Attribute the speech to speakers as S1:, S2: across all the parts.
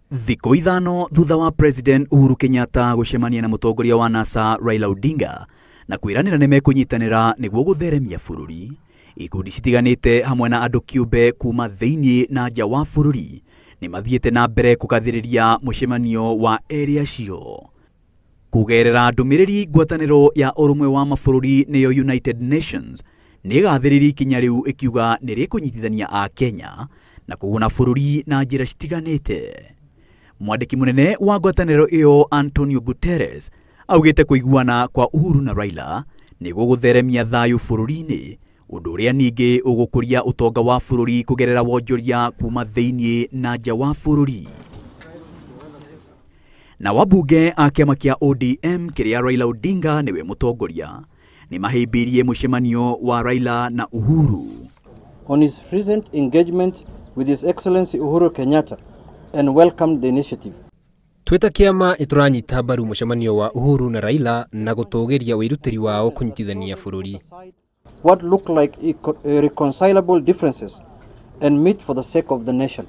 S1: Thikũ ithano thutha wa President Uhuru Kenyatta gũcemania na mũtongoria wa NASA Raila Odinga na kwĩranĩra nĩ mekũnyitanĩra nĩguo gũtheremia bũrũri, ikundi citiganĩte hamwe na andũ kĩũmbe kuma thĩinĩ na nja wa bũrũri nĩ mathiĩte na mbere kũgathĩrĩria mũcemanio wa erĩ acio. Kũgerera ndũmĩrĩri ngwatanĩro ya ũrũmwe wa mabũrũri nĩyo United Nations nĩ ĩgathĩrĩria ikinya rĩu ĩkiuga nĩ rĩkũnyitithania a Kenya na kũguna bũrũri na njĩra citiganĩte. Mwandĩki mũnene wa ngwatanĩro ĩyo Antonio Guterres augĩte kũiguana kwa Uhuru na Raila nĩguo gũtheremia thayũ bũrũri-inĩ, ũndũ ũrĩa ningĩ ũgũkũria ũtonga wa bũrũri kũgerera wonjoria kuma thĩinĩ na nja wa bũrũri. Na wabunge a kĩama kĩa ODM kĩrĩa Raila Odinga nĩwe mũtongoria nĩ mahĩmbĩirie mũcemanio wa Raila na Uhuru.
S2: On his recent engagement with His Excellency Uhuru Kenyatta and welcomed the initiative.
S3: Tweta kĩama ĩtũranyita mbaru mũcemanio wa Uhuru na Raila na gũtũgĩria wĩrutĩri wao kũnyitithania bũrũri.
S2: What look like irreconcilable differences and meet for the sake of the nation.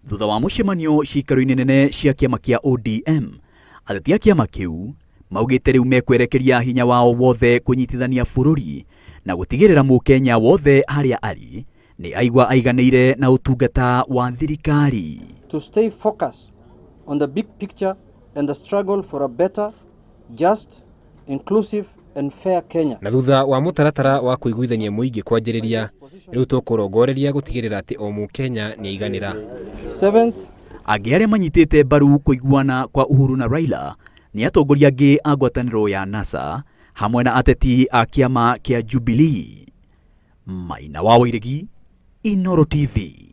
S1: Thutha wa mũcemanio ciikaro-inĩ nene cia kĩama kĩa ODM, ateti a kĩama kĩu maugĩte rĩu mekwerekeria hinya wao wothe kũnyitithania bũrũri na gũtigĩrĩra mũkenya wothe harĩa arĩ nĩ aigua aiganĩire na ũtungata wa thirikari.
S2: To stay focused on the big picture and the struggle for a better, just, inclusive and fair Kenya.
S3: Na thutha wa mũtaratara wa kũiguithania mũingĩ kwanjĩrĩria, rĩu tũkũrongoreria gũtigĩrĩra atĩ o mũkenya nĩ aiganĩra.
S2: Seventh,
S1: angĩ arĩa manyitĩte mbaru kũiguana kwa Uhuru na Raila nĩ atongoria angĩ a ngwatanĩro ya NASA hamwe na ateti a kĩama kĩa Jubilee. Maina wa Wairigi, Inooro TV.